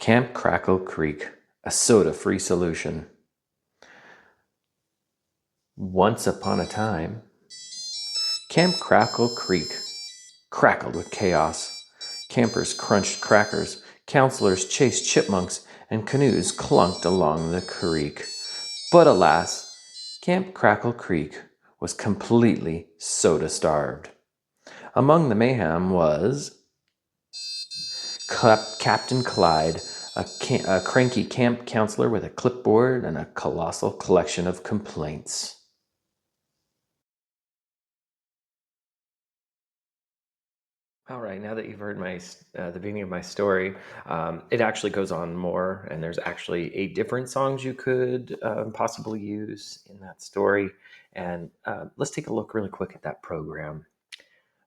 Camp Crackle Creek, a soda-free solution. Once upon a time, Camp Crackle Creek crackled with chaos. Campers crunched crackers, counselors chased chipmunks, and canoes clunked along the creek. But alas, Camp Crackle Creek was completely soda-starved. Among the mayhem was Captain Clyde, a cranky camp counselor with a clipboard and a colossal collection of complaints. All right, now that you've heard the beginning of my story, it actually goes on more, and there's actually 8 different songs you could possibly use in that story. And let's take a look really quick at that program.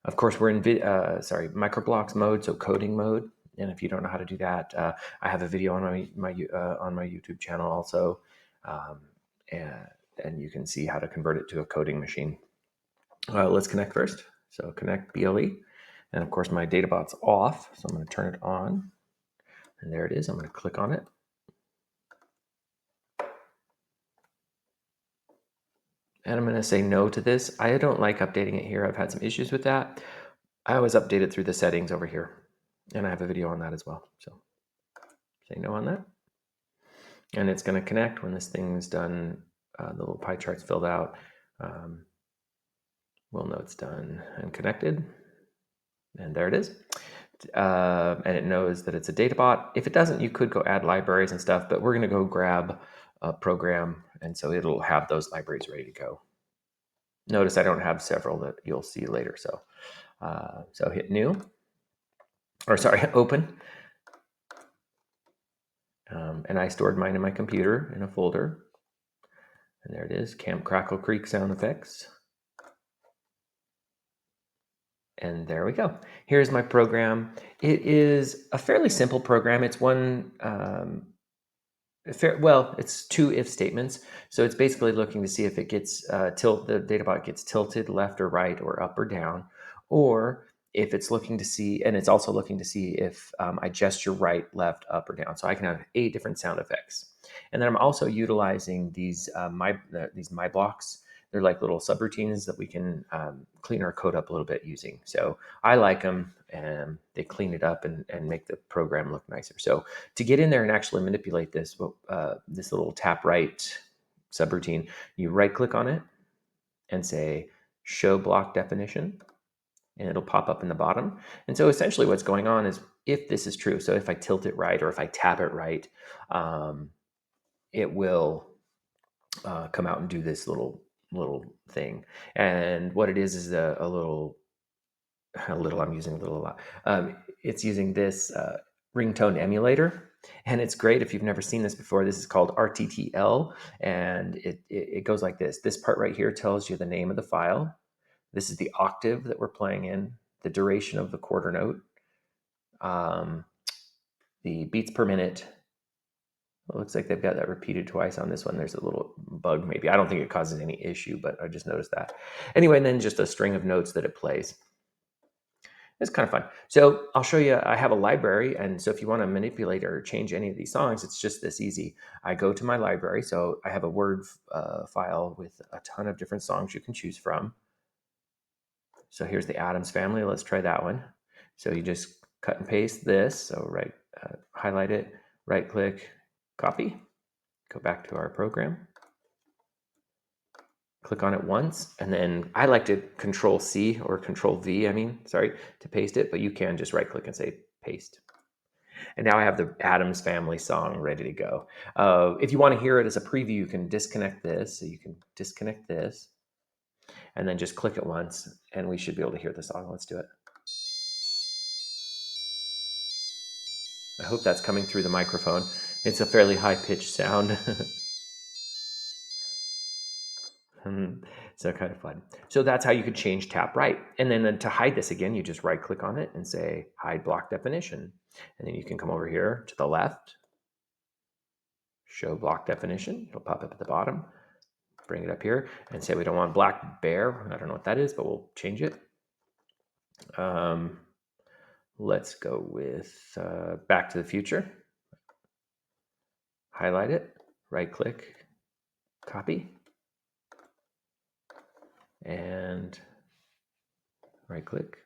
Of course, we're in microblocks mode, so coding mode. And if you don't know how to do that, I have a video on my YouTube channel also, um, and you can see how to convert it to a coding machine. Let's connect first. So connect BLE, and of course my Databot's off, so I'm going to turn it on. And there it is. I'm going to click on it. And I'm going to say no to this. I don't like updating it here. I've had some issues with that. I always update it through the settings over here. And I have a video on that as well. So say no on that. And it's going to connect when this thing's done. The little pie chart's filled out. We'll know it's done and connected. And there it is. And it knows that it's a Databot. If it doesn't, you could go add libraries and stuff, but we're going to go grab a program. And so it'll have those libraries ready to go. Notice I don't have several that you'll see later. So, so hit new, or sorry, open. And I stored mine in my computer in a folder. And there it is, Camp Crackle Creek sound effects. And there we go. Here's my program. It is a fairly simple program. It's it's 2 if statements. So it's basically looking to see if it gets the Databot gets tilted left or right or up or down, or if it's looking to see, and it's also looking to see if I gesture right, left, up, or down. So I can have 8 different sound effects. And then I'm also utilizing these my blocks. They're like little subroutines that we can clean our code up a little bit using. So I like them, and they clean it up and make the program look nicer. So to get in there and actually manipulate this, this little tap right subroutine, you right click on it and say show block definition, and it'll pop up in the bottom. And so essentially what's going on is if this is true, so if I tilt it right or if I tap it right, it will come out and do this little thing. And what it is a little, I'm using a little a lot. It's using this ringtone emulator. And it's great if you've never seen this before. This is called RTTL, and it goes like this. This part right here tells you the name of the file. This is the octave that we're playing in, the duration of the quarter note, the beats per minute. It looks like they've got that repeated twice on this one. There's a little bug maybe. I don't think it causes any issue, but I just noticed that. Anyway, and then just a string of notes that it plays. It's kind of fun. So I'll show you, I have a library. And so if you want to manipulate or change any of these songs, it's just this easy. I go to my library. So I have a Word file with a ton of different songs you can choose from. So here's the Addams Family. Let's try that one. So you just cut and paste this. So highlight it, right click, copy, go back to our program. Click on it once, and then I like to Control C or Control V, to paste it, but you can just right click and say paste. And now I have the Addams Family song ready to go. If you want to hear it as a preview, you can disconnect this. So you can disconnect this and then just click it once, and we should be able to hear the song. Let's do it. I hope that's coming through the microphone. It's a fairly high-pitched sound. So kind of fun. So that's how you could change tap right. And then to hide this again, you just right click on it and say hide block definition. And then you can come over here to the left, show block definition. It'll pop up at the bottom. Bring it up here and say we don't want black bear. I don't know what that is, but we'll change it. Let's go with Back to the Future. highlight it, right click, copy, and right click,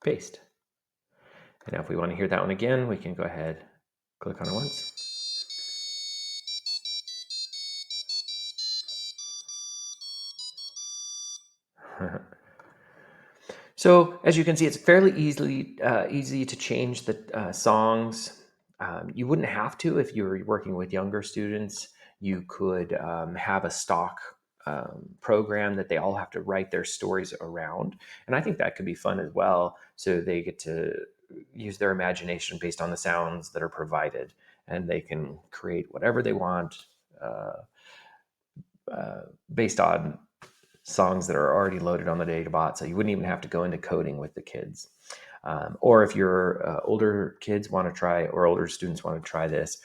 paste. And now if we want to hear that one again, we can go ahead, click on it once. So as you can see, it's fairly easy to change the songs. You wouldn't have to if you were working with younger students. You could have a stock program that they all have to write their stories around, and I think that could be fun as well. So they get to use their imagination based on the sounds that are provided, and they can create whatever they want uh, based on songs that are already loaded on the Databot, so you wouldn't even have to go into coding with the kids. Or if your older kids want to try, or older students want to try this,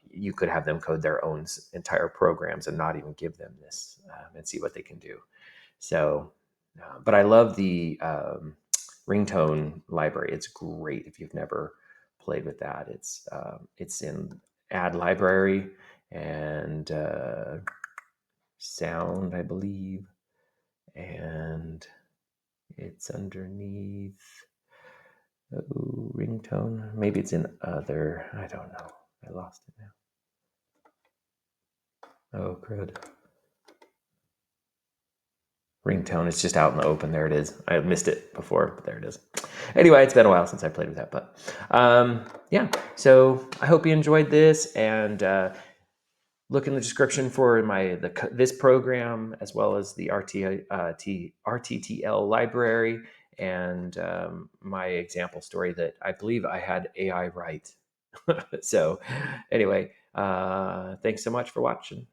you could have them code their own entire programs and not even give them this and see what they can do. So, but I love the ringtone library. It's great if you've never played with that. It's in Add Library and Sound, I believe, and it's underneath ringtone. Maybe it's in other. I don't know. I lost it now. Oh, crud. Ringtone. It's just out in the open. There it is. I missed it before, but there it is. Anyway, it's been a while since I played with that, but yeah. So I hope you enjoyed this, and look in the description for this program, as well as the RTTL library, and my example story that I believe I had AI write. So anyway, thanks so much for watching.